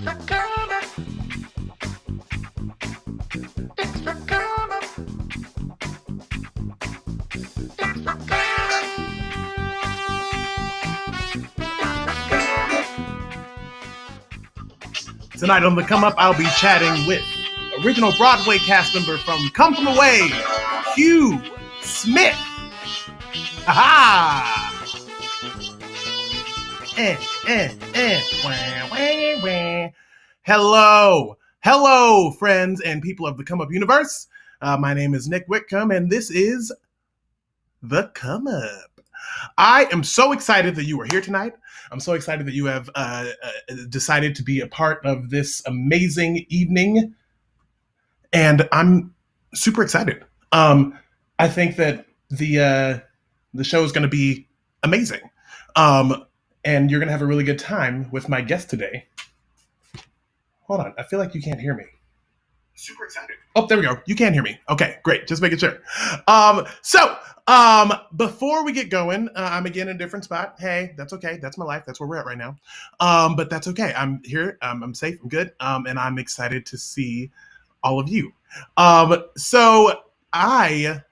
Tonight on The Come Up, I'll be chatting with original Broadway cast member from Come From Away, Q Smith. Ha-ha! Hello, friends and people of the Come Up universe. My name is Nick Whitcomb, and this is The Come Up. I am so excited that you are here tonight. I'm so excited that you have decided to be a part of this amazing evening, and I'm super excited. I think that the show is going to be amazing, and you're going to have a really good time with my guest today. Hold on, I feel like you can't hear me. Super excited. Oh, there we go. You can hear me. Okay, great. Just making sure. Before we get going, I'm again in a different spot. Hey, that's okay. That's my life. That's where we're at right now. But that's okay. I'm here. I'm safe. I'm good. And I'm excited to see all of you. So I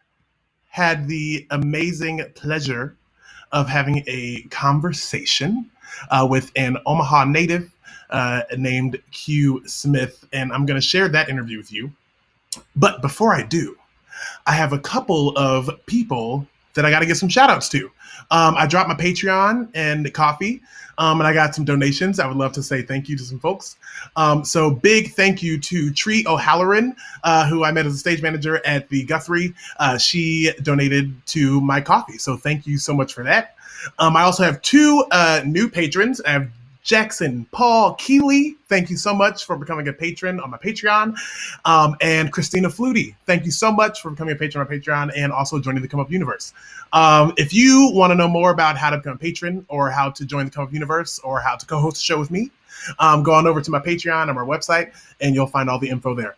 had the amazing pleasure of having a conversation with an Omaha native named Q Smith, and I'm going to share that interview with you. But before I do, I have a couple of people that I got to give some shout outs to. I dropped my Patreon and coffee, and I got some donations. I would love to say thank you to some folks. So big thank you to Tree O'Halloran, who I met as a stage manager at the Guthrie. She donated to my coffee. So thank you so much for that. I also have two new patrons. I have Jackson Paul Keeley, thank you so much for becoming a patron on my Patreon. And Christina Flutie, thank you so much for becoming a patron on my Patreon and also joining the Come Up universe. If you want to know more about how to become a patron or how to join the Come Up universe or how to co-host a show with me, go on over to my Patreon or my website and you'll find all the info there.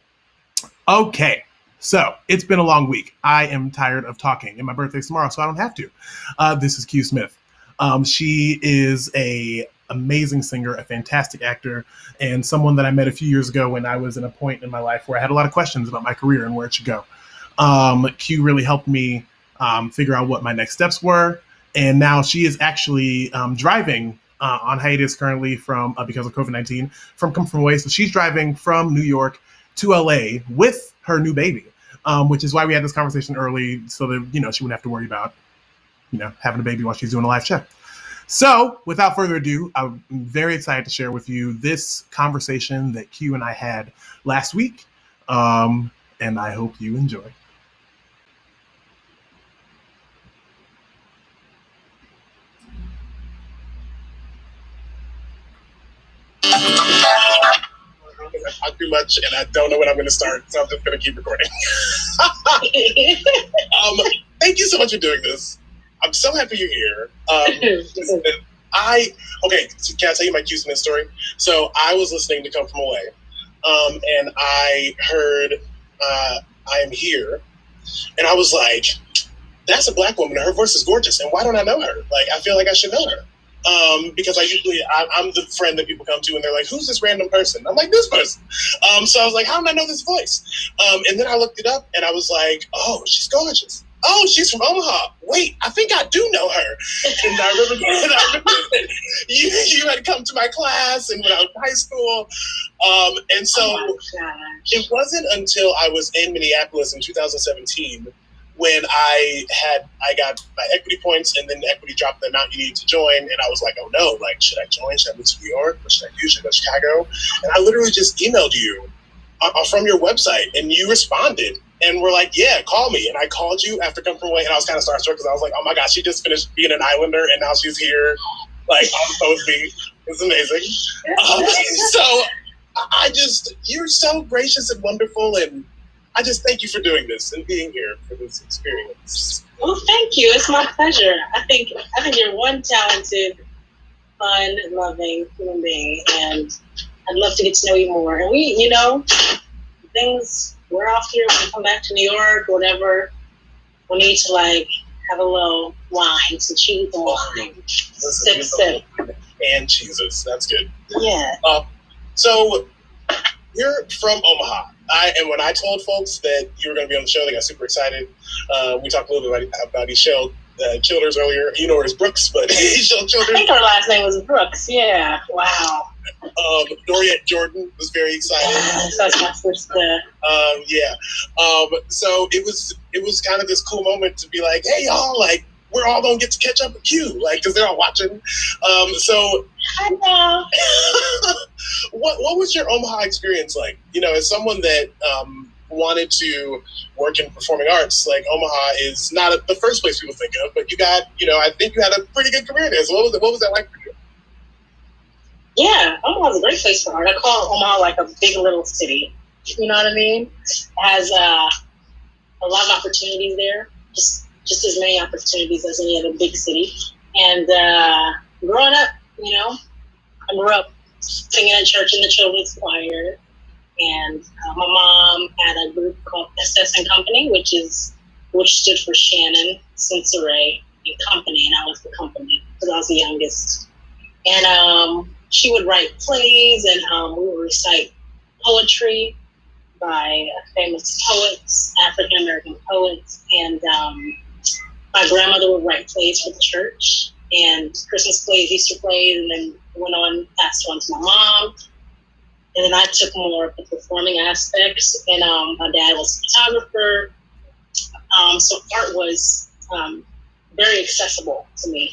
Okay, so it's been a long week. I am tired of talking, and my birthday's tomorrow, so I don't have to. This is Q Smith. She is a amazing singer, a fantastic actor, and someone that I met a few years ago when I was in a point in my life where I had a lot of questions about my career and where it should go. Q really helped me figure out what my next steps were, and now she is actually driving on hiatus currently from because of COVID-19 from Come From Away. So she's driving from New York to LA with her new baby, which is why we had this conversation early so that she wouldn't have to worry about having a baby while she's doing a live show. So, without further ado, I'm very excited to share with you this conversation that Q and I had last week, and I hope you enjoy. I talk too much, and I don't know when I'm going to start, so I'm just going to keep recording. Thank you so much for doing this. I'm so happy you're here. Can I tell you my Q Smith story? So I was listening to Come From Away, and I heard I Am Here, and I was like, that's a Black woman, her voice is gorgeous, and why don't I know her? Like, I feel like I should know her. Because I'm the friend that people come to and they're like, who's this random person? I'm like, this person. So I was like, how did I know this voice? And then I looked it up and I was like, oh, she's gorgeous. Oh, she's from Omaha. Wait, I think I do know her. And I remember that you had come to my class and when I was in high school. And so it wasn't until I was in Minneapolis in 2017 when I got my equity points and then the equity dropped the amount you need to join. And I was like, oh no, like, should I join? Should I move to New York? What should I do? Should I go to Chicago? And I literally just emailed you from your website and you responded. And we're like, yeah, call me. And I called you after Come From Away, and I was kind of starstruck because I was like, oh my gosh, she just finished being an Islander, and now she's here. Like, I'm supposed to be. It's amazing. So you're so gracious and wonderful, and I just thank you for doing this and being here for this experience. Well, thank you. It's my pleasure. I think you're one talented, fun, loving human being, and I'd love to get to know you more. And we're off here, when we come back to New York, whatever, we need to have a little wine, some cheese and wine. Sip. And cheeses, that's good. Yeah. So you're from Omaha. And when I told folks that you were going to be on the show, they got super excited. We talked a little bit about Eshell Childers earlier. You know her as Brooks, but Eshell Childers. I think her last name was Brooks. Yeah. Wow. Noriette Jordan was very excited. That's my sister. Yeah. So it was kind of this cool moment to be like, hey y'all, like we're all gonna get to catch up with you, like because they're all watching. So I know. what was your Omaha experience like? You know, as someone that wanted to work in performing arts, like Omaha is not the first place people think of, but you got, you know, I think you had a pretty good career there. So what was that like for you? Yeah, Omaha's a great place for art. I call Omaha like a big little city. You know what I mean? It has a lot of opportunities there, just as many opportunities as any other big city. And growing up, you know, I grew up singing at church in the children's choir. And my mom had a group called SS and Company, which stood for Shannon, Sensoray, and Company, and I was the company because I was the youngest. And she would write plays, and we would recite poetry by famous poets, African American poets, and my grandmother would write plays for the church, and Christmas plays, Easter plays, and then passed on to my mom. And then I took more of the performing aspects, and my dad was a photographer, so art was very accessible to me.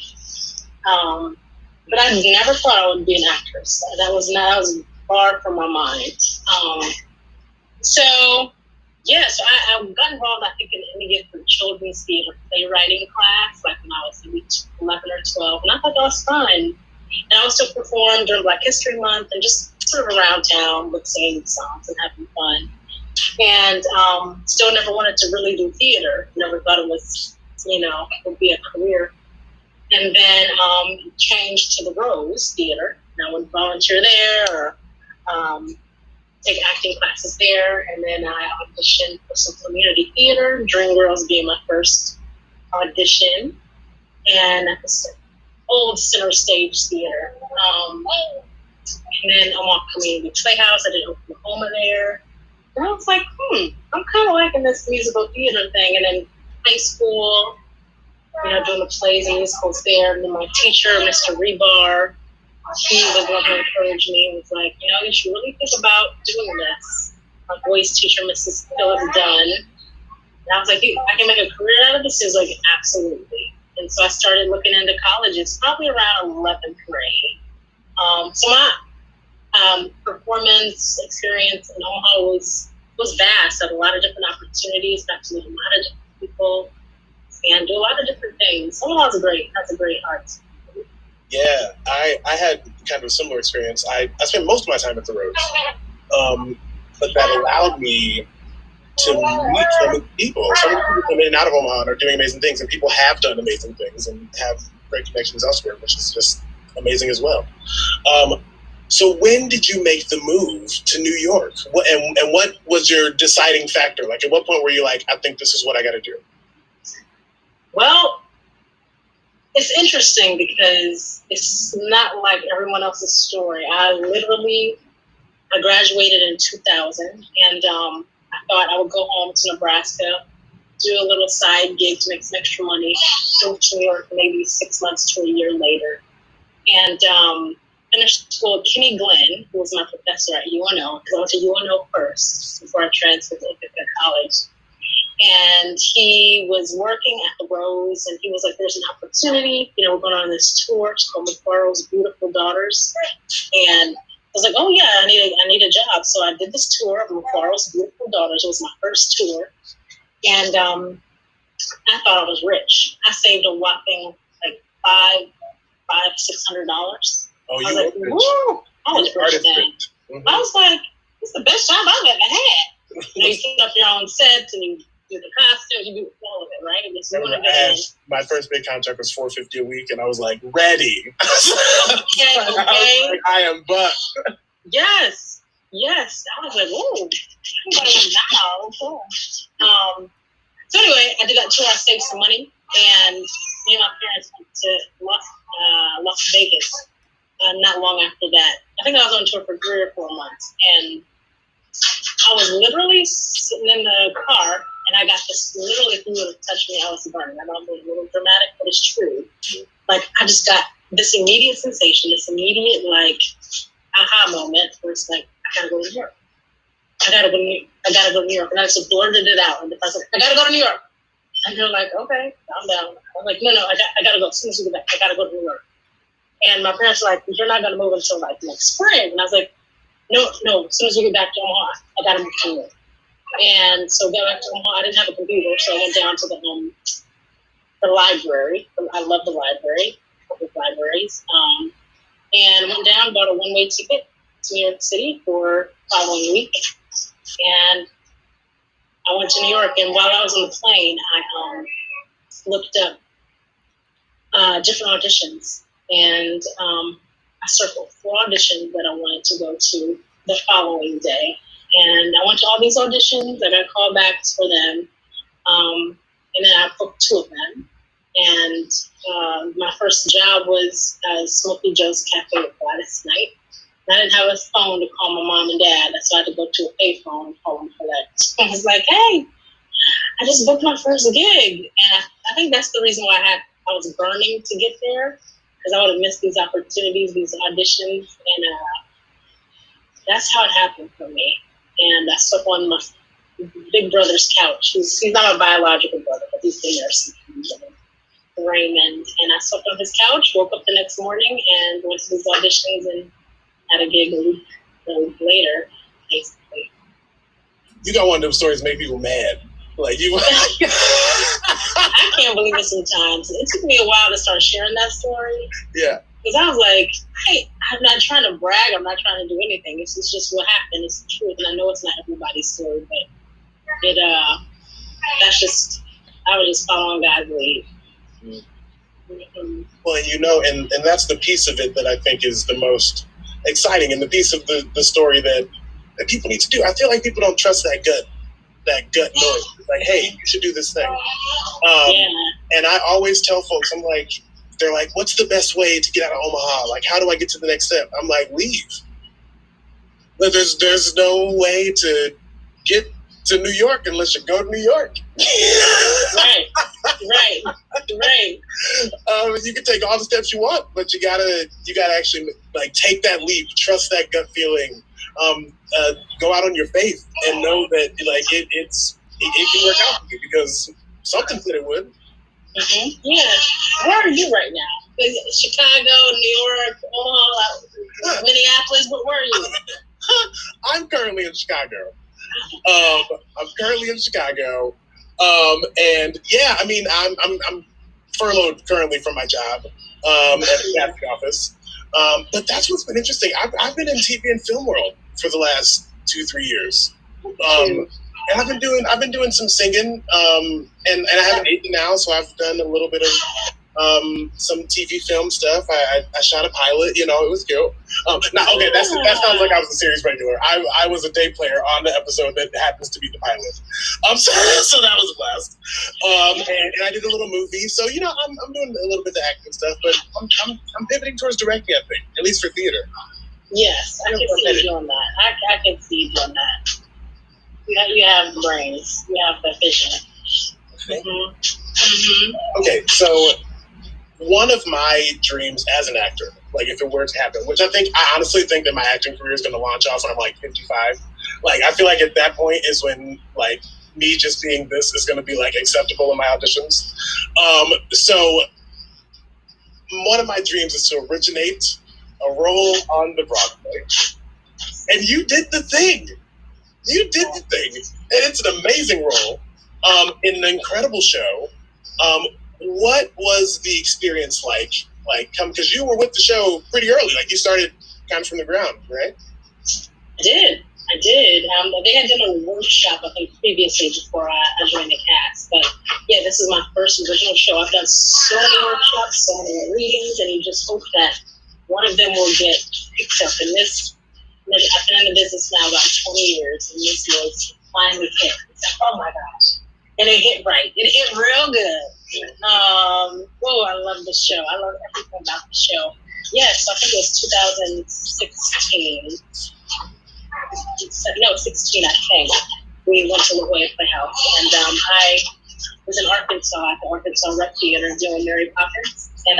But I never thought I would be an actress. That was far from my mind. So I got involved, I think, in Indian for children's theater playwriting class, like when I was maybe 11 or 12, and I thought that was fun. And I also performed during Black History Month and just sort of around town with singing songs and having fun. And still never wanted to really do theater. Never thought it was, would be a career. And then changed to the Rose Theater. And I would volunteer there or take acting classes there. And then I auditioned for some community theater, Dreamgirls being my first audition. And at the old Center Stage Theater. And then Omaha Community Playhouse. I did Oklahoma there. And I was like, I'm kind of liking this musical theater thing. And then high school, doing the plays and musicals there. And then my teacher, Mr. Rebar, he was the one who encouraged me and was like, you should really think about doing this. My voice teacher, Mrs. Phyllis Dunn. And I was like, I can make a career out of this? He was like, absolutely. And so I started looking into colleges probably around 11th grade. So my performance experience in Omaha was vast. I had a lot of different opportunities, got to meet a lot of different people, and do a lot of different things. Omaha's a great art. Yeah, I had kind of a similar experience. I spent most of my time at the Rose, but that allowed me to meet so many people. So many people come in and out of Omaha and are doing amazing things, and people have done amazing things and have great connections elsewhere, which is just amazing as well. So when did you make the move to New York? And what was your deciding factor? Like, at what point were you like, I think this is what I got to do? Well, it's interesting because it's not like everyone else's story. I graduated in 2000, and I thought I would go home to Nebraska, do a little side gig to make some extra money, move to New York maybe 6 months to a year later. And finished school with Kenny Glenn, who was my professor at UNO, because I went to UNO first before I transferred to Ithaca College. And he was working at the Rose, and he was like, there's an opportunity. We're going on this tour. It's called McFarland's Beautiful Daughters. And I was like, oh, yeah, I need a job. So I did this tour of McFarland's Beautiful Daughters. It was my first tour. And I thought I was rich. I saved a whopping like $600. Oh, I was like, woo! I was rich then. Mm-hmm. I was like, it's the best job I've ever had. You set up your own sets and you do the costumes, you do all of it, right? My first big contract was $450 a week, and I was like, ready. Okay. I am bucked. Yes. I was like, ooh, I'm going now. So anyway, I did that tour. I saved some money, and me and my parents went to Las Vegas not long after that. I think I was on tour for 3 or 4 months, and I was literally sitting in the car, and I got this, literally, if you would have touched me, I was burning. I know I'm being a little dramatic, but it's true. Like, I just got this immediate sensation, this immediate, like, aha moment where it's like, I gotta go to New York. I gotta go to New York. And I just blurted it out. And I was like, I gotta go to New York. And they're like, okay, calm down. I was like, no, I gotta go. As soon as we get back, I gotta go to New York. And my parents were like, you're not gonna move until like next spring. And I was like, no, as soon as we get back to Omaha, I gotta move to New York. And so got back to Omaha. I didn't have a computer, so I went down to the library. I love the library, public libraries. And went down, bought a one-way ticket to New York City for the following week. And I went to New York, and while I was on the plane, I looked up different auditions, and I circled 4 auditions that I wanted to go to the following day. And I went to all these auditions. I got callbacks for them, and then I booked 2 of them. And my first job was Smokey Joe's Cafe with Gladys Knight. And I didn't have a phone to call my mom and dad, so I had to go to a payphone and call them for that. I was like, hey, I just booked my first gig. And I think that's the reason why I was burning to get there, because I would have missed these opportunities, these auditions. And that's how it happened for me. And I slept on my big brother's couch. He's not a biological brother, but he's the nurse, Raymond. And I slept on his couch, woke up the next morning, and went to these auditions and had a gig a week later, basically. You got one of those stories that make people mad. Like you. I can't believe it sometimes. It took me a while to start sharing that story. Yeah. Because I was like, hey, I'm not trying to brag. I'm not trying to do anything. It's just what happened. It's the truth. And I know it's not everybody's story, but that's just, I was just following God's lead. Mm-hmm. Well, and that's the piece of it that I think is the most exciting, and the piece of the story that people need to do. I feel like people don't trust that gut noise. It's like, hey, you should do this thing. And I always tell folks, I'm like, they're like, what's the best way to get out of Omaha? Like, how do I get to the next step? I'm like, leave. But there's no way to get to New York unless you go to New York. Right. You can take all the steps you want, but you gotta actually like take that leap, trust that gut feeling, go out on your faith, and know that like it can work out for you, because something said it would. Mm-hmm. Yeah. Where are you right now? Chicago, New York, Omaha, Minneapolis. Where are you? I'm currently in Chicago. And yeah, I mean, I'm furloughed currently from my job at the casting office. But that's what's been interesting. I've been in TV and film world for the last 2-3 years. And I've been doing some singing. And I have an agent now, so I've done a little bit of some TV film stuff. I shot a pilot, it was cute. That sounds like I was a series regular. I was a day player on the episode that happens to be the pilot. So that was a blast. And I did a little movie. So I'm doing a little bit of acting stuff, but I'm pivoting towards directing, I think, at least for theater. Yes, I can see you doing that. I can see you doing that. You have brains. You have the vision. Okay. Mm-hmm. Mm-hmm. Okay, so one of my dreams as an actor, like if it were to happen, which I honestly think that my acting career is going to launch off when I'm like 55. Like, I feel like at that point is when like me just being this is going to be like acceptable in my auditions. So one of my dreams is to originate a role on the Broadway. And you did the thing. And it's an amazing role in an incredible show. What was the experience like? Because you were with the show pretty early. Like, you started kind of from the ground, right? I did. They had done a workshop, I think, previously before I joined the cast. But yeah, this is my first original show. I've done so many workshops, so many readings, and you just hope that one of them will get picked up. And this, I've been in the business now about 20 years, and this was finally hit. It's like, oh my gosh. And it hit right. It hit real good. I love the show. I love everything about the show. Yes, I think it was 2016. No, 16, I think. We went to La Jolla Playhouse, and I was in Arkansas at the Arkansas Rec Theater doing Mary Poppins, and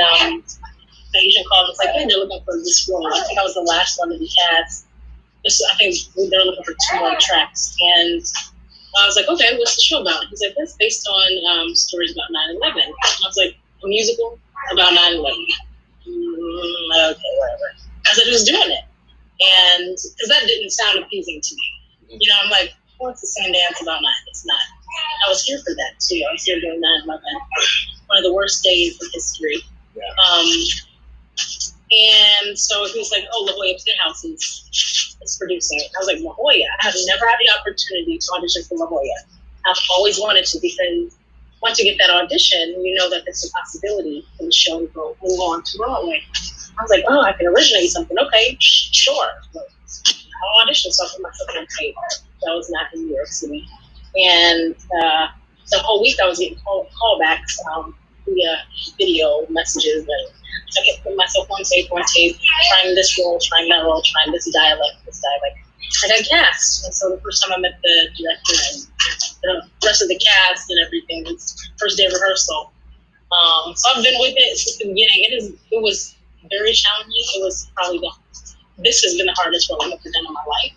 the agent called and was like, hey, they're looking for this role. I think I was the last one to be cast. I think they're looking for 2 more tracks, and I was like, okay, what's the show about? He's like, that's based on stories about 9/11. I was like, a musical about 9/11. Okay, whatever. I said, who's doing it? And because that didn't sound appeasing to me. You know, I'm like, well, it's the same dance about 9. It's not. I was here for that, too. I was here doing 9/11. One of the worst days in history. Yeah. And so he was like, oh, La Jolla Playhouse is producing it. I was like, La Jolla? I have never had the opportunity to audition for La Jolla. I've always wanted to, because once you get that audition, you know that there's a possibility for the show to move on to Broadway. I was like, oh, I can originate something. Okay, sure. I'll audition, so I put myself on tape. That was not in New York City. And the whole week I was getting callbacks via video messages, and I kept putting myself on tape, trying this role, trying that role, trying this dialect. I got cast. And so the first time I met the director and the rest of the cast and everything, it was first day of rehearsal. So I've been with it since the beginning. It was very challenging. This has been the hardest role I've ever done in my life.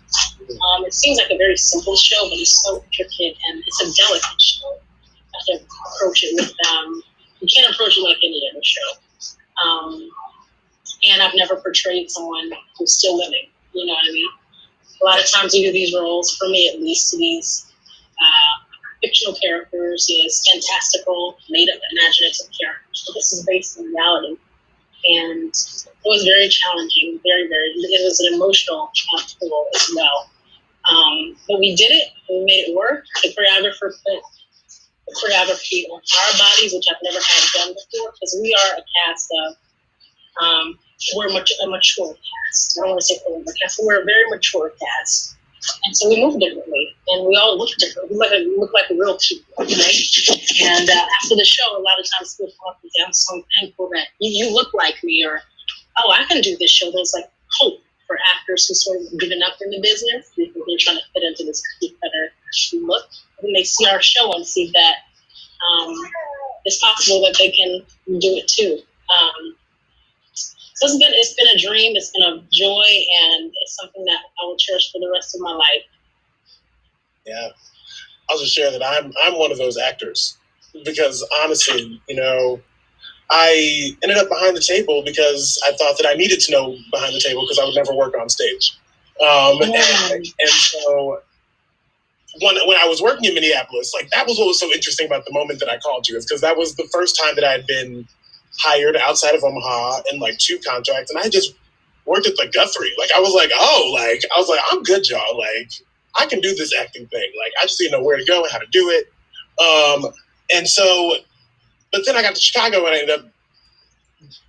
It seems like a very simple show, but it's so intricate and it's a delicate show. You have to approach it with, you can't approach it like any other show. And I've never portrayed someone who's still living, you know what I mean? A lot of times you do these roles, for me at least, these fictional characters, these fantastical, made-up, imaginative characters. So this is based on reality. And it was very challenging, it was an emotional pull as well. But we did it, we made it work. The choreographer put the choreography on our bodies, which I've never had done before, because we are a cast of, we're a mature cast. I don't want to say older cast, but we're a very mature cast. And so we move differently, and we all look different. We look like real people, right? And after the show, a lot of times people come up and say, I'm so thankful that you look like me, or, oh, I can do this show. There's like hope for actors who sort of given up in the business because they're trying to fit into this cookie-cutter look. When they see our show and see that it's possible that they can do it too. So it's been a dream, it's been a joy, and it's something that I will cherish for the rest of my life. Yeah. I'll just share that I'm one of those actors, because honestly, you know, I ended up behind the table because I thought that I needed to know behind the table because I would never work on stage. And so when I was working in Minneapolis, like, that was what was so interesting about the moment that I called you, is because that was the first time that I had been hired outside of Omaha in like 2 contracts, and I just worked at the Guthrie. Like, I was like, I'm good, y'all. Like, I can do this acting thing. Like, I just didn't know where to go and how to do it. And so, but then I got to Chicago and I ended up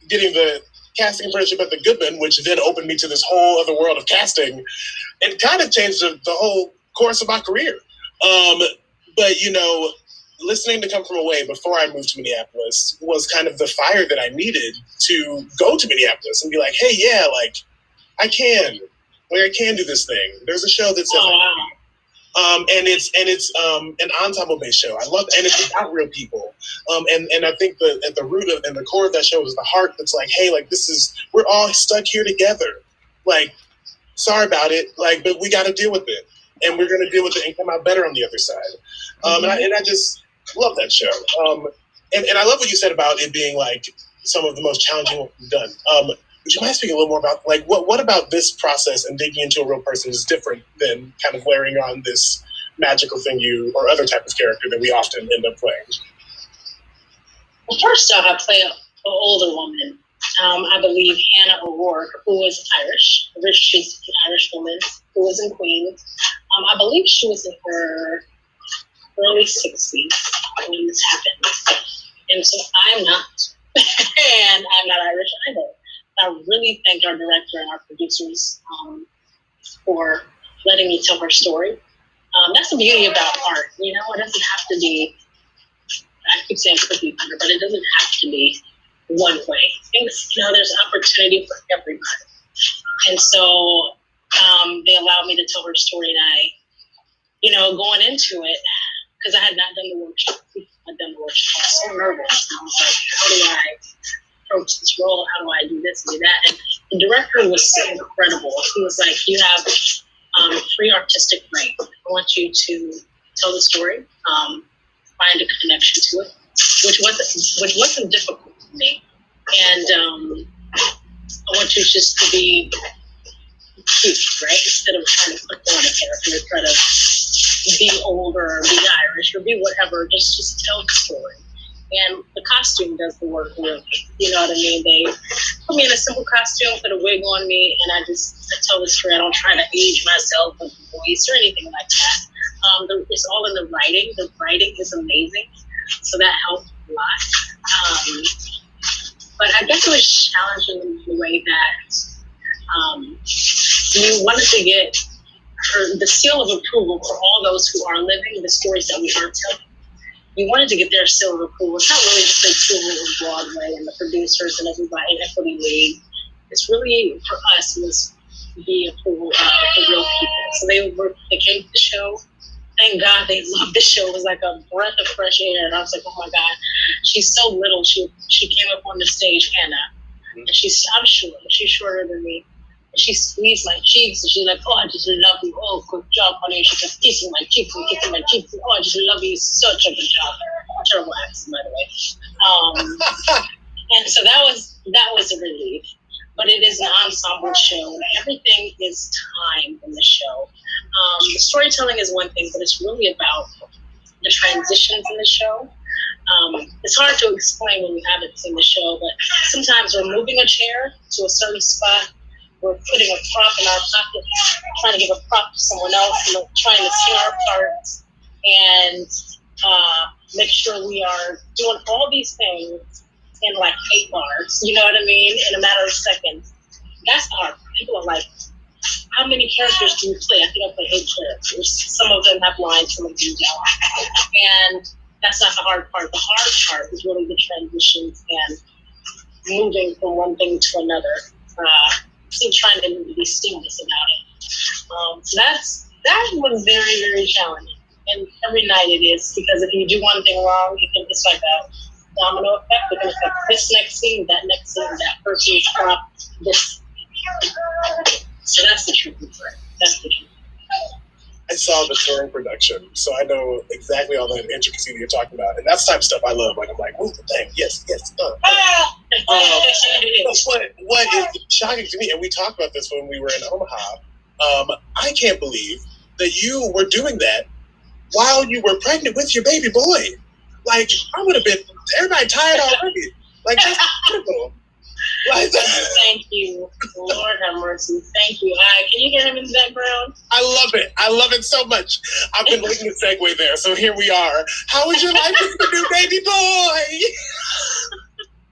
getting the casting apprenticeship at the Goodman, which then opened me to this whole other world of casting and kind of changed the whole course of my career. But, you know, listening to Come From Away before I moved to Minneapolis was kind of the fire that I needed to go to Minneapolis and be like, hey, yeah, like, I can do this thing. There's a show that says, and it's an ensemble-based show. I love, and it's about real people. And I think at the root of and the core of that show is the heart that's like, hey, like, we're all stuck here together. Like, sorry about it, like, but we got to deal with it, and we're going to deal with it and come out better on the other side. And I just love that show. And I love what you said about it being like some of the most challenging work we've done. Would you mind speaking a little more about, like, what about this process and digging into a real person is different than kind of layering on this magical thing or other type of character that we often end up playing? Well, first off, I play an older woman. I believe Hannah O'Rourke, who was Irish. She's an Irish woman who was in Queens. I believe she was in her early 60s when this happened. And so I'm not. And I'm not Irish either. I really thank our director and our producers for letting me tell her story. That's the beauty about art, it doesn't have to be, I keep saying cookie cutter, but it doesn't have to be. one way. Things, there's opportunity for everybody. And so they allowed me to tell her story, and going into it, because I had not done the workshop. I had done the workshop. I was so nervous. I was like, how do I approach this role? How do I do this and do that? And the director was so incredible. He was like, you have free artistic brain. I want you to tell the story, find a connection to it, which wasn't difficult for me. And I want you just to be cute, right? Instead of trying to put on a character, try to be older or be Irish or be whatever, just tell the story. And the costume does the work really. You know what I mean? They put me in a simple costume, put a wig on me, and I tell the story. I don't try to age myself with the voice or anything like that. It's all in the writing. The writing is amazing, so that helped a lot. But I guess it was challenging in the way that we wanted to get the seal of approval for all those who are living the stories that we are telling. We wanted to get their seal of approval. It's not really just the approval of Broadway and the producers and everybody in Equity League. It's really, for us, it was the approval of the real people. So they came to the show. Thank God they loved the show. It was like a breath of fresh air. And I was like, oh my God, she's so little. She came up on the stage, Hannah. And I'm short. She's shorter than me. And she squeezed my cheeks, and she's like, oh, I just love you. Oh, good job, honey. She kept kissing my cheeks and kissing my cheeks. Oh, I just love you. Such a good job. Terrible accent, by the way. And so that was a relief. But it is an ensemble show. Everything is time in the show. The storytelling is one thing, but it's really about the transitions in the show. It's hard to explain when you haven't seen the show, but sometimes we're moving a chair to a certain spot. We're putting a prop in our pocket, trying to give a prop to someone else, and trying to sing our parts and make sure we are doing all these things in like 8 bars, you know what I mean, in a matter of seconds. That's hard. People are like, how many characters do you play? I think I play 8 characters. Some of them have lines, some of them don't. And that's not the hard part. The hard part is really the transitions and moving from one thing to another. And trying to be seamless about it. So that was very, very challenging. And every night it is, because if you do one thing wrong, it's like a domino effect. It can affect this next scene, that next scene, that person's prop, this. So that's the truth of it. That's the truth. I saw the touring production, so I know exactly all that intricacy that you're talking about. And that's the type of stuff I love. Like, I'm like, move the thing. Yes. What is shocking to me, and we talked about this when we were in Omaha, I can't believe that you were doing that while you were pregnant with your baby boy. Like, I would have been, everybody tired already. Like, that's incredible. Like, thank you. Lord have mercy. Thank you. Can you get him in the background? I love it. I love it so much. I've been waiting to segue there, so here we are. How was your life with the new baby boy?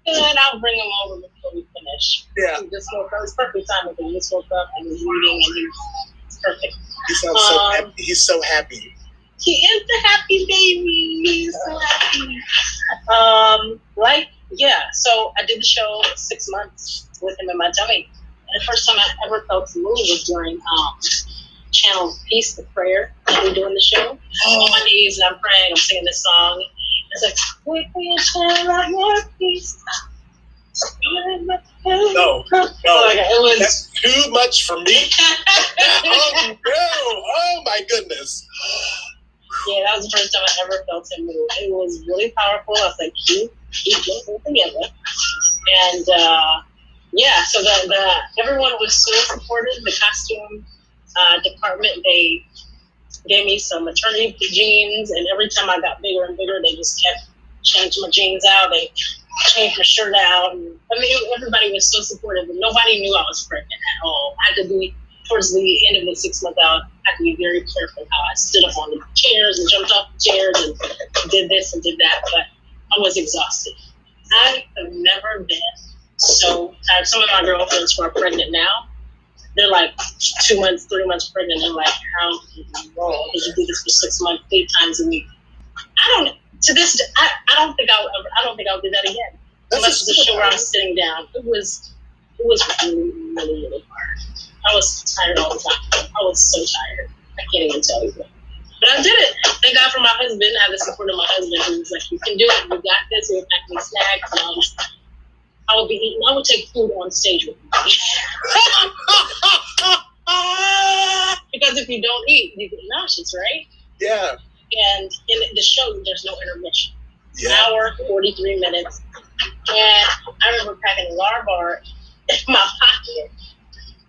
And I'll bring him over before we finish. Yeah. He just woke up. It's perfect time because he just woke up and he's reading, and it's perfect. He sounds so happy. He's so happy. He is the happy baby. He's so happy. So I did the show 6 months with him in my tummy. And the first time I ever felt the move was during Channel Peace, the prayer that we do in the show. I'm on my knees and I'm praying, I'm singing this song. It's like, we can share out your peace. No. It was, that's too much for me. Oh, no. Oh, my goodness. Yeah, that was the first time I ever felt him move. It was really powerful. I was like, keep it together. And so the everyone was so supportive. The costume department, they gave me some maternity jeans, and every time I got bigger and bigger, they just kept changing my jeans out. They changed my shirt out. And, everybody was so supportive, and nobody knew I was pregnant at all. I had to be, towards the end of the 6 month out, I had to be very careful how I stood up on the chairs and jumped off the chairs and did this and did that, but I was exhausted. I have never been so tired. Some of my girlfriends who are pregnant now, they're like 2 months, 3 months pregnant. I'm like, how did you do this for 6 months, 8 times a week? To this day, I don't think I'll do that again. Unless it's a show where I'm sitting down. It was really, really, really hard. I was tired all the time. I was so tired. I can't even tell you. But I did it. Thank God for my husband. I have the support of my husband who was like, you can do it. You got this. He would pack me snacks. And I would be eating. I would take food on stage with me. Because if you don't eat, you get nauseous, right? Yeah. And in the show, there's no intermission. Yeah. An hour, 43 minutes. And I remember packing a Lar-Bar in my pocket.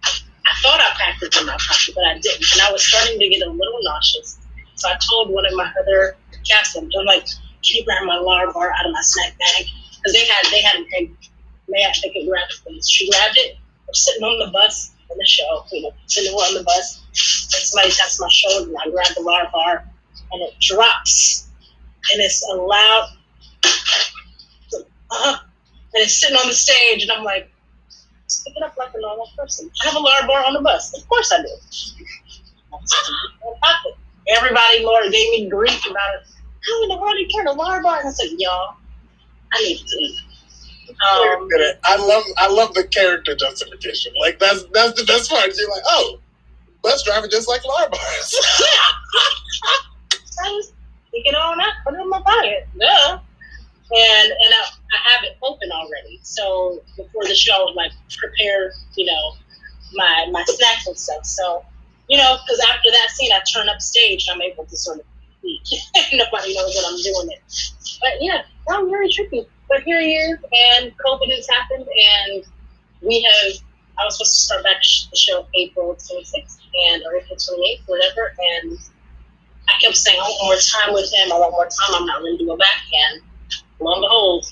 I thought I packed it in my pocket, but I didn't. And I was starting to get a little nauseous. So I told one of my other cast members, I'm like, can you grab my Lar-Bar out of my snack bag? Because they had a big, they could grab it. She grabbed it. We're sitting on the bus in the show, sitting on the bus. And somebody taps my shoulder, and I grab the Lar-Bar, and it drops. And it's a loud, and it's sitting on the stage, and I'm like, just pick it up like a normal person. I have a Lar-Bar on the bus. Of course I do. Everybody, Lord, gave me grief about it. How in the world do you carry a Lar-Bar? And I said, y'all, I need to eat. I love the character justification. Like that's the best part. You're like, oh, bus driver just like Lar-Bars. I just pick it on up, put it in my pocket. Duh. And I have it open already. So before the show, I would like prepare, my snacks and stuff. So, because after that scene, I turn up stage and I'm able to sort of eat. Nobody knows that I'm doing it. But yeah, that was very tricky. But here he is, and COVID has happened, and I was supposed to start back the show April 26th or April 28th, whatever, and I kept saying, I want more time with him, I want more time, I'm not ready to go back, and lo and behold,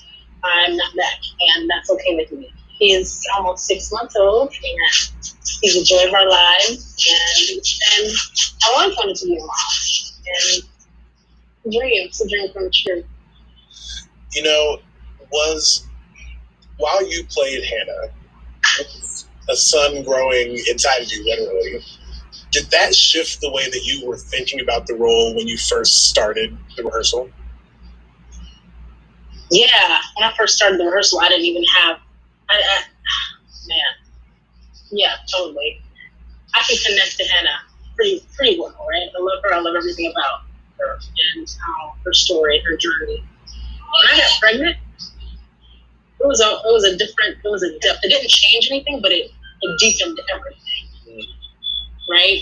I'm not back, and that's okay with me. He is almost 6 months old, and he's a joy of our lives, and I want him to be a mom, and it's a dream come true. While you played Hannah, a son growing inside of you, literally, did that shift the way that you were thinking about the role when you first started the rehearsal? Yeah, when I first started the rehearsal, I didn't even have, yeah, totally. I can connect to Hannah pretty well, right? I love her, I love everything about her, and her story, her journey. When I got pregnant, it was a depth. It didn't change anything, but it deepened everything, right?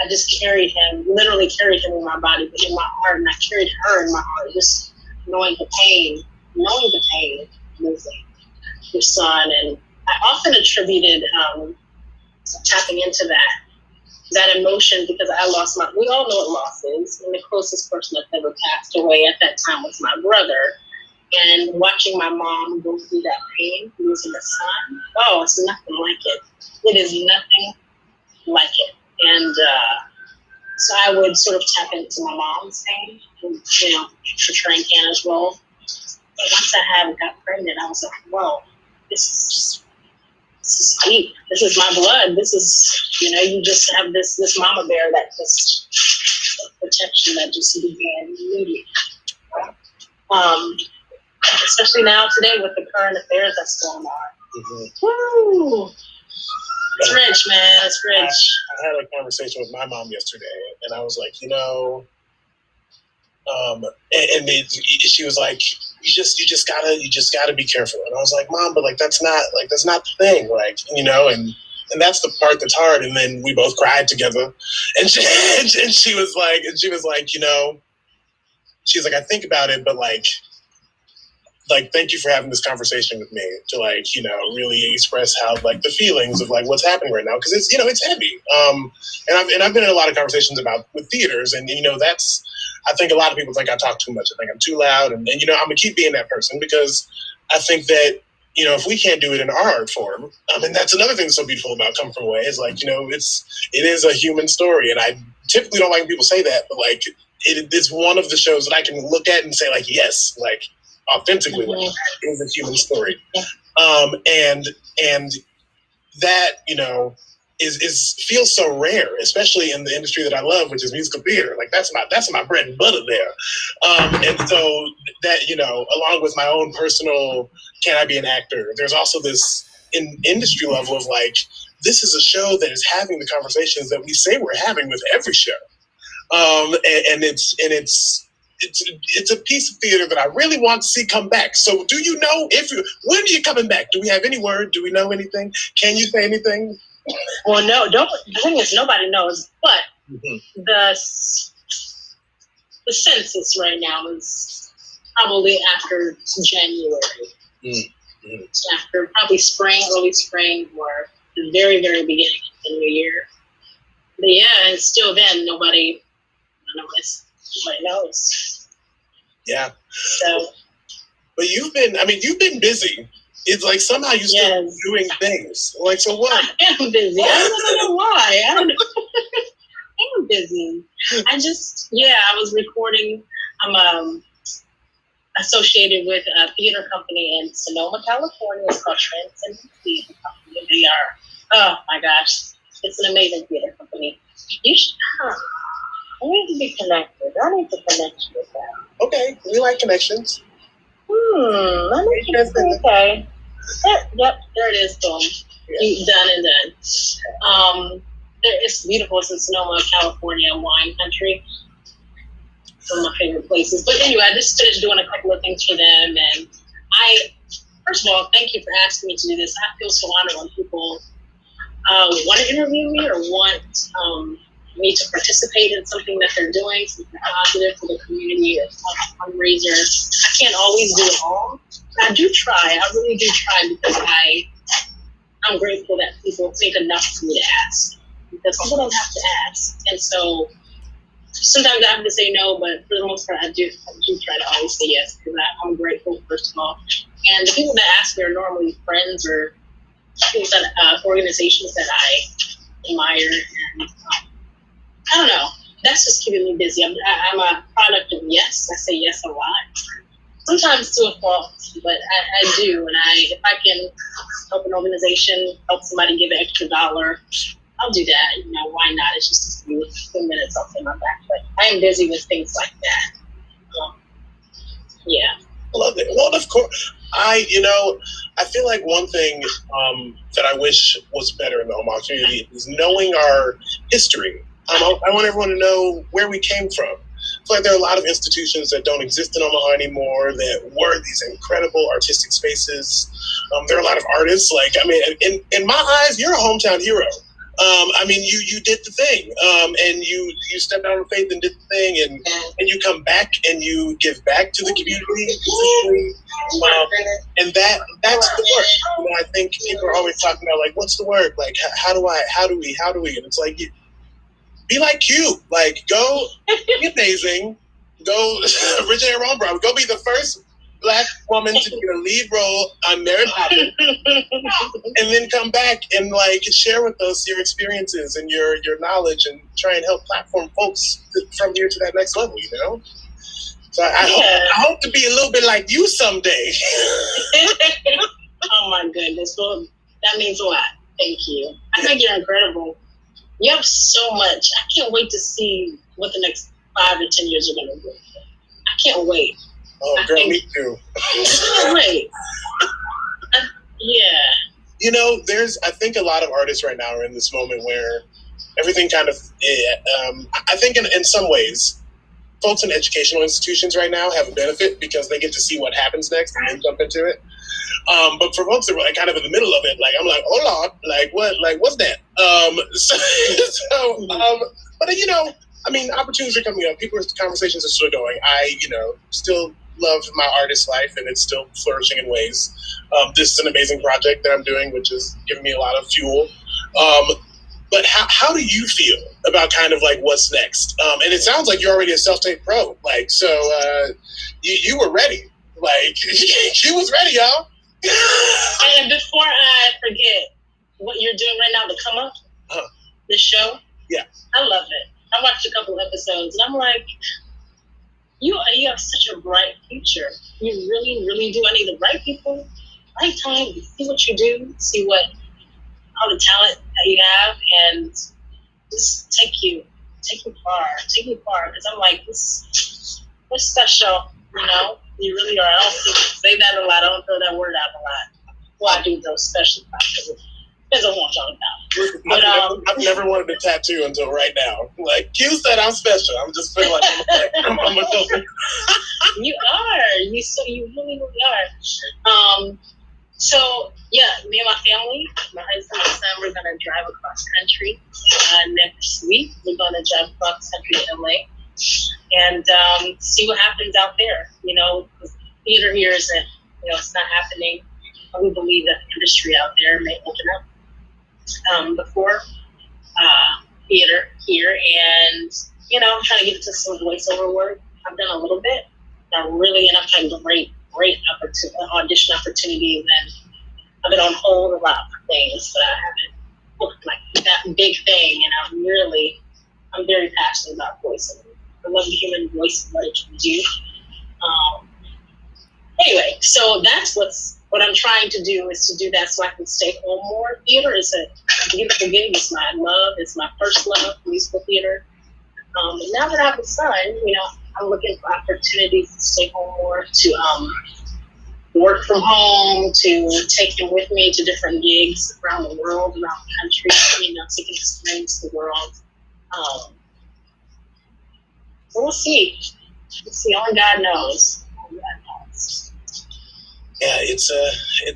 I just literally carried him in my body, but in my heart, and I carried her in my heart, just knowing the pain of losing your son. And I often attributed tapping into that emotion because we all know what loss is, and the closest person that ever passed away at that time was my brother. And watching my mom go through that pain, losing a son, it's nothing like it. It is nothing like it. And so I would sort of tap into my mom's pain, and, portraying Hannah's role. But once I got pregnant, I was like, whoa, this is deep. This is my blood. This is, you just have this mama bear that just, protection that just began immediately. Especially now today with the current affairs that's going on. Mm-hmm. Woo! It's rich, man. It's rich. I had a conversation with my mom yesterday, and I was like, she was like, you just gotta be careful. And I was like, Mom, but that's not the thing, and that's the part that's hard. And then we both cried together, and she was like, she's like, I think about it, but thank you for having this conversation with me to really express how the feelings of what's happening right now, because it's heavy. And I've been in a lot of conversations with theaters, and that's, I think a lot of people think I talk too much. I think I'm too loud, and I'm gonna keep being that person because I think that if we can't do it in our art form, and that's another thing that's so beautiful about Come From Away is it is a human story, and I typically don't like when people say that, but it's one of the shows that I can look at and say yes, authentically, it is a human story. And that, is feels so rare, especially in the industry that I love, which is musical theater. Like that's my bread and butter there. And so that, you know, along with my own personal, can I be an actor? There's also this industry level of like, this is a show that is having the conversations that we say we're having with every show. And it's a piece of theater that I really want to see come back. So do you know when are you coming back? Do we have any word? Do we know anything? Can you say anything? Well, no, don't. The thing is, nobody knows. But the census right now is probably after January. Mm-hmm. After probably early spring, or the very, very beginning of the new year. But yeah, and still then, nobody knows. Yeah. So. But you've been busy. It's like somehow you're still doing things. Like, so what? I am busy. I don't know why. I am busy. I was recording. I'm associated with a theater company in Sonoma, California. It's called Transcendent Theater Company. They are, oh my gosh, it's an amazing theater company. You should, I need to be connected. I need to connect you with them. Okay, we like connections. Okay. Yep, there it is. Boom. Yeah. Done and done. It's beautiful. It's in Sonoma, California, wine country. One of my favorite places. But anyway, I just finished doing a couple of things for them, and first of all, thank you for asking me to do this. I feel so honored when people want to interview me or want me to participate in something that they're doing, something positive for the community, or a fundraiser. I can't always do it all. But I do try. I really do try, because I'm grateful that people think enough for me to ask. Because people don't have to ask. And so sometimes I have to say no, but for the most part, I do try to always say yes, because I'm grateful, first of all. And the people that ask me are normally friends or people that organizations that I admire. And I don't know. That's just keeping me busy. I'm a product of yes. I say yes a lot. Sometimes to a fault, but I do. And if I can help an organization, help somebody give an extra $1, I'll do that. You know, why not? It's just a few minutes off in my back. But I am busy with things like that. Yeah. Love it. Well, of course, I feel like one thing that I wish was better in the Omaha community is knowing our history. I want everyone to know where we came from. I feel like there are a lot of institutions that don't exist in Omaha anymore that were these incredible artistic spaces. There are a lot of artists. Like, I mean, in my eyes, you're a hometown hero. I mean, you did the thing, and you stepped out on faith and did the thing, and you come back and you give back to the community, and that's the work. You know, I think people are always talking about, like, what's the work? Like, how do we? And it's like, be like you. Like, go be amazing. Go, Richard A. Rombrow, go be the first Black woman to get a lead role on Mary Poppins, and then come back and like share with us your experiences and your knowledge, and try and help platform folks from here to that next level. You know, so I hope to be a little bit like you someday. Oh my goodness! Well, that means a lot. Thank you. I think you're incredible. You have so much. I can't wait to see what the next 5 to 10 years are going to be. I can't wait. Oh, girl, me too. Wait. Yeah. You know, I think a lot of artists right now are in this moment where everything kind of, I think in some ways, folks in educational institutions right now have a benefit because they get to see what happens next and then jump into it. But for folks that were like kind of in the middle of it, like, I'm like, oh Lord, what's that? But you know, I mean, opportunities are coming up. People's conversations are still going. I, still love my artist life, and it's still flourishing in ways. This is an amazing project that I'm doing, which is giving me a lot of fuel. But how do you feel about kind of like what's next? And it sounds like you're already a self-tape pro. Like, so you were ready. Like, she was ready, y'all. And before I forget, what you're doing right now, the Come Up, this show, yeah, I love it. I watched a couple episodes, and I'm like, you have such a bright future. You really, really do. I need the right people, right time to see what you do, see what all the talent that you have, and just take you far. Because I'm like, this, we're special, you know. You really are. I don't say that a lot. I don't throw that word out a lot. Well, I do those special because it depends on what y'all about. But I've never wanted a tattoo until right now. Like, Q said I'm special. I'm just feeling like I'm a filter. you are. You really, really are. So yeah, me and my family, my husband, my son, we're gonna drive across country next week. We're gonna drive across country to LA and see what happens out there. You know, theater here isn't, you know, it's not happening. We believe that the industry out there may open up before theater here, and you know, I'm trying to get into some voiceover work. I've done a little bit, and I've had great audition opportunities, and I've been on hold a lot for things, but I haven't booked like that big thing. And I'm very passionate about voiceover. I love the human voice and what it can do. Anyway, so that's what I'm trying to do, is to do that so I can stay home more. Theater is a beautiful gig. It's my love. It's my first love, musical theater. And now that I have a son, you know, I'm looking for opportunities to stay home more, to work from home, to take him with me to different gigs around the world, around the country, you know, so he can experience the world. So we'll see. Only God knows. Yeah, it's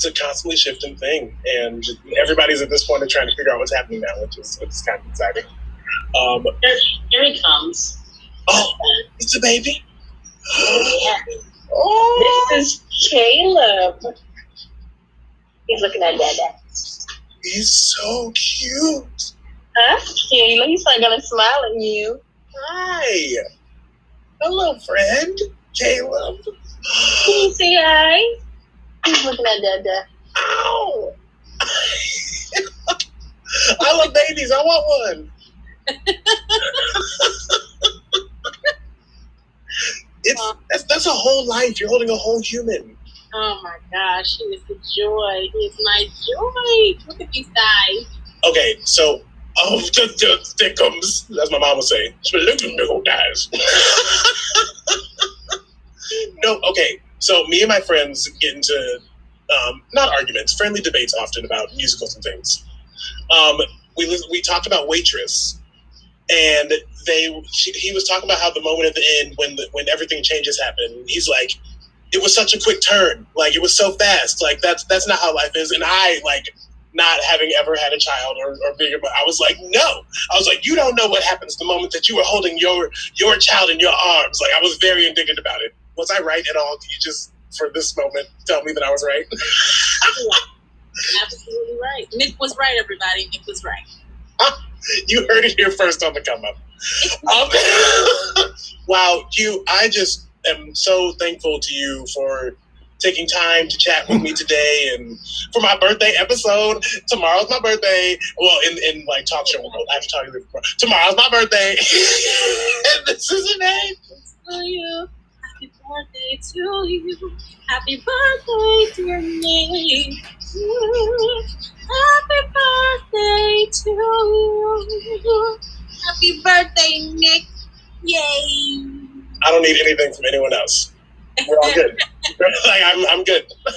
a constantly shifting thing, and everybody's at this point of trying to figure out what's happening now, which is kind of exciting. Here he comes. Oh, it's a baby. Yeah. Oh, This is Caleb. He's looking at Dada. he's so cute. Huh, Caleb? He's not gonna smile at you. Hi. Hello, friend. Caleb. Can you say hi? He's looking at Dada. Ow. I love babies. I want one. That's a whole life. You're holding a whole human. Oh my gosh, he is a joy. He is my joy. Look at these guys. Okay, so there comes, as my mom would say, no guys. No, okay. So me and my friends get into not arguments, friendly debates often about musicals and things. We talked about Waitress, and he was talking about how the moment at the end when everything changes happened. He's like, it was such a quick turn, like it was so fast, like that's not how life is. And I, like, not having ever had a child or being, I was like, no. I was like, you don't know what happens the moment that you were holding your child in your arms. Like, I was very indignant about it. Was I right at all? Can you just, for this moment, tell me that I was right? Absolutely right. Nick was right, everybody. Nick was right. You heard it here first on the come up. Wow, Q, I just am so thankful to you for taking time to chat with me today, and for my birthday episode. Tomorrow's my birthday. Well, in like talk show world, I have to talk to you before. Tomorrow's my birthday. And this is a name to you. Happy birthday to you. Happy birthday, dear Nick. Happy birthday to you. Happy birthday, Nick. Yay. I don't need anything from anyone else. We're all good. Like, I'm good. That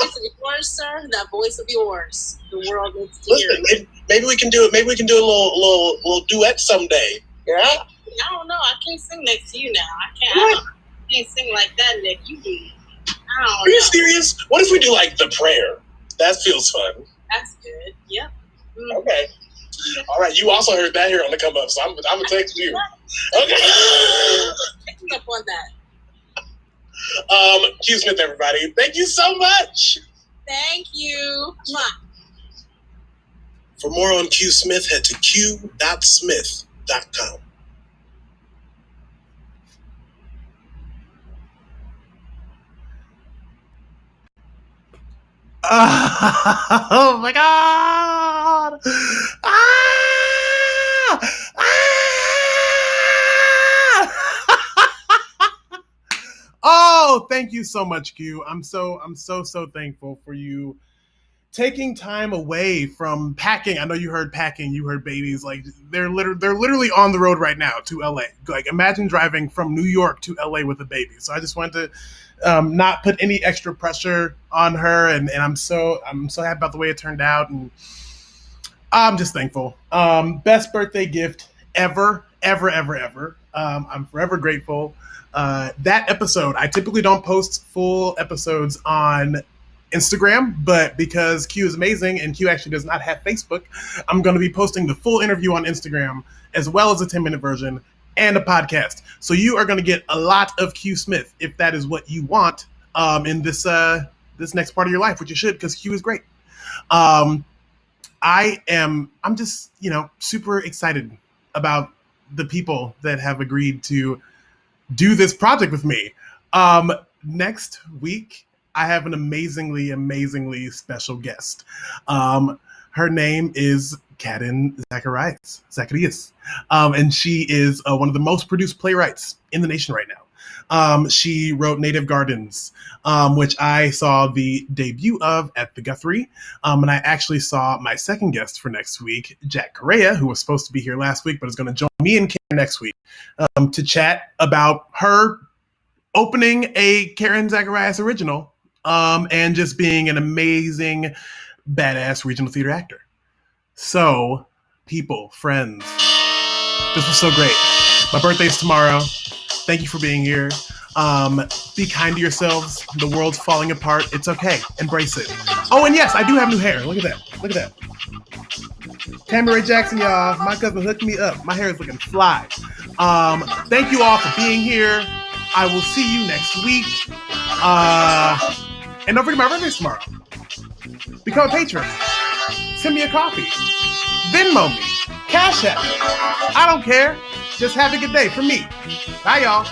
voice of yours, sir. That voice of yours. The world needs to hear. Listen, maybe we can do it. Maybe we can do a little duet someday. Yeah. I don't know. I can't sing next to you now. I can't sing like that, Nick. You do. Are you serious? What if we do like the prayer? That feels fun. That's good. Yep. Mm-hmm. Okay. All right. You also heard that here on the come up, so I'm gonna text you. Okay. Pick me up on that. Q Smith, everybody. Thank you so much. Thank you. Mwah. For more on Q Smith, head to q.smith.com. Oh my God! Ah! Ah! Oh, thank you so much, Q. I'm so thankful for you taking time away from packing. I know you heard packing, you heard babies. Like they're literally on the road right now to LA. Like imagine driving from New York to LA with a baby. So I just wanted to not put any extra pressure on her, and I'm so happy about the way it turned out, and I'm just thankful. Best birthday gift ever. I'm forever grateful. That episode, I typically don't post full episodes on Instagram, but because Q is amazing and Q actually does not have Facebook, I'm going to be posting the full interview on Instagram as well as a 10-minute version and a podcast. So you are going to get a lot of Q Smith if that is what you want in this next part of your life, which you should, because Q is great. I'm just, super excited about the people that have agreed to do this project with me. Next week, I have an amazingly special guest. Her name is Karen Zacharias. And she is one of the most produced playwrights in the nation right now. She wrote Native Gardens, which I saw the debut of at the Guthrie. And I actually saw my second guest for next week, Jack Correa, who was supposed to be here last week, but is going to join me and Karen next week to chat about her opening a Karen Zacharias original and just being an amazing, badass regional theater actor. So, people, friends, this was so great. My birthday's tomorrow. Thank you for being here. Be kind to yourselves. The world's falling apart. It's okay. Embrace it. Oh, and yes, I do have new hair. Look at that. Tammy Ray Jackson, y'all. My cousin hooked me up. My hair is looking fly. Thank you all for being here. I will see you next week. And don't forget my birthday's tomorrow. Become a patron. Send me a coffee. Venmo me. Cash App me. I don't care. Just have a good day for me. Bye, y'all.